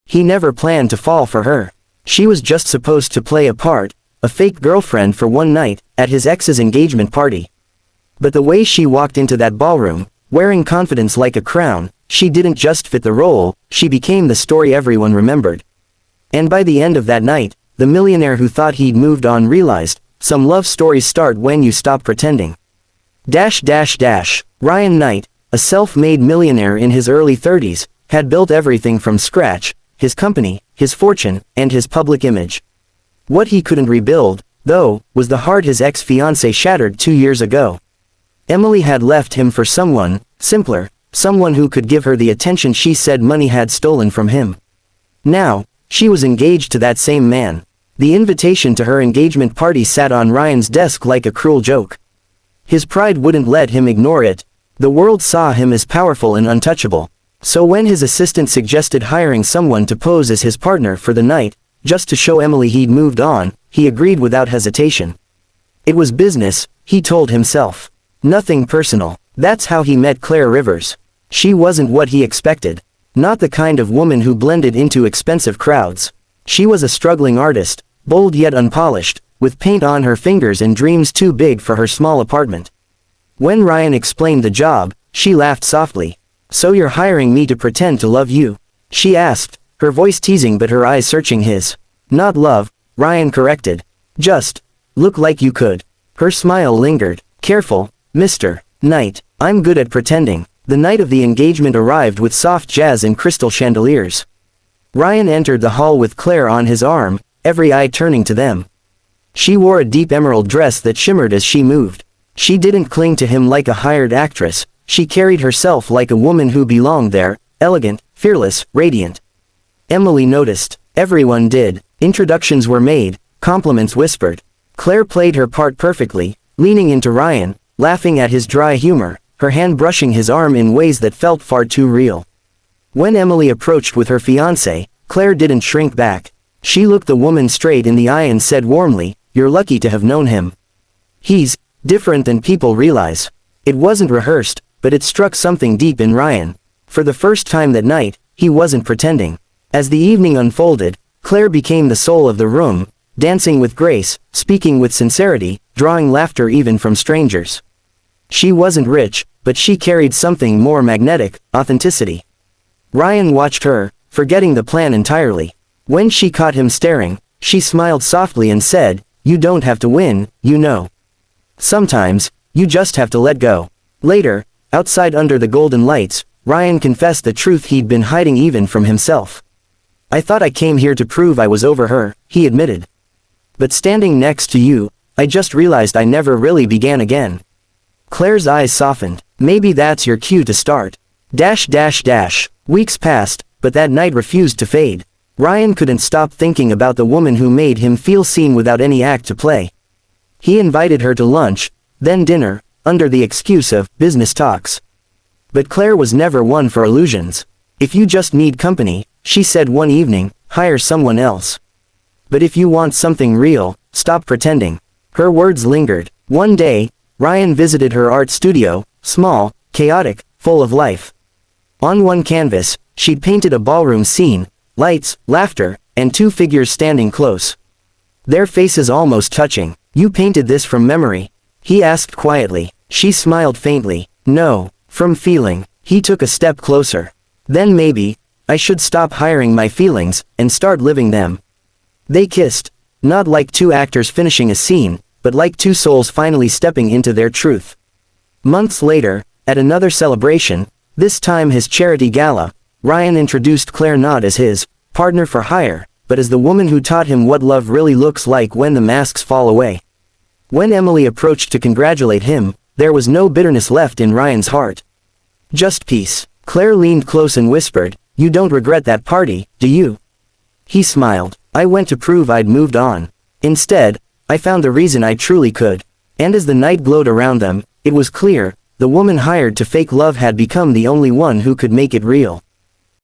He never planned to fall for her. She was just supposed to play a part, a fake girlfriend for one night, at his ex's engagement party. But the way she walked into that ballroom, wearing confidence like a crown, she didn't just fit the role, she became the story everyone remembered. And by the end of that night, the millionaire who thought he'd moved on realized, some love stories start when you stop pretending. Ryan Knight, a self-made millionaire in his early 30s, had built everything from scratch, his company, his fortune, and his public image. What he couldn't rebuild, though, was the heart his ex-fiancée shattered 2 years ago. Emily had left him for someone, simpler, someone who could give her the attention she said money had stolen from him. Now, she was engaged to that same man. The invitation to her engagement party sat on Ryan's desk like a cruel joke. His pride wouldn't let him ignore it. The world saw him as powerful and untouchable. So when his assistant suggested hiring someone to pose as his partner for the night, just to show Emily he'd moved on, he agreed without hesitation. It was business, he told himself. Nothing personal. That's how he met Claire Rivers. She wasn't what he expected. Not the kind of woman who blended into expensive crowds. She was a struggling artist, bold yet unpolished, with paint on her fingers and dreams too big for her small apartment. When Ryan explained the job, she laughed softly. "So you're hiring me to pretend to love you?" she asked, her voice teasing but her eyes searching his. "Not love," Ryan corrected. "Just look like you could." Her smile lingered. "Careful, Mr. Knight, I'm good at pretending." The night of the engagement arrived with soft jazz and crystal chandeliers. Ryan entered the hall with Claire on his arm, every eye turning to them. She wore a deep emerald dress that shimmered as she moved. She didn't cling to him like a hired actress, she carried herself like a woman who belonged there, elegant, fearless, radiant. Emily noticed. Everyone did. Introductions were made, compliments whispered. Claire played her part perfectly, leaning into Ryan, laughing at his dry humor, her hand brushing his arm in ways that felt far too real. When Emily approached with her fiancé, Claire didn't shrink back. She looked the woman straight in the eye and said warmly, "You're lucky to have known him. He's different than people realize." It wasn't rehearsed, but it struck something deep in Ryan. For the first time that night, he wasn't pretending. As the evening unfolded, Claire became the soul of the room, dancing with grace, speaking with sincerity, drawing laughter even from strangers. She wasn't rich, but she carried something more magnetic, authenticity. Ryan watched her, forgetting the plan entirely. When she caught him staring, she smiled softly and said, "You don't have to win, you know. Sometimes, you just have to let go." Later, outside under the golden lights, Ryan confessed the truth he'd been hiding even from himself. "I thought I came here to prove I was over her," he admitted. "But standing next to you, I just realized I never really began again." Claire's eyes softened. "Maybe that's your cue to start." Weeks passed, but that night refused to fade. Ryan couldn't stop thinking about the woman who made him feel seen without any act to play. He invited her to lunch, then dinner, under the excuse of business talks. But Claire was never one for illusions. "If you just need company," she said one evening, "hire someone else. But if you want something real, stop pretending." Her words lingered. One day, Ryan visited her art studio, small, chaotic, full of life. On one canvas, she'd painted a ballroom scene, lights, laughter, and two figures standing close. Their faces almost touching. "You painted this from memory?" he asked quietly. She smiled faintly. "No, from feeling." He took a step closer. "Then maybe, I should stop hiring my feelings, and start living them." They kissed. Not like two actors finishing a scene, but like two souls finally stepping into their truth. Months later, at another celebration, this time his charity gala, Ryan introduced Claire not as his partner for hire, but as the woman who taught him what love really looks like when the masks fall away. When Emily approached to congratulate him, there was no bitterness left in Ryan's heart. Just peace. Claire leaned close and whispered, "You don't regret that party, do you?" He smiled. "I went to prove I'd moved on. Instead, I found the reason I truly could." And as the night glowed around them, it was clear, the woman hired to fake love had become the only one who could make it real.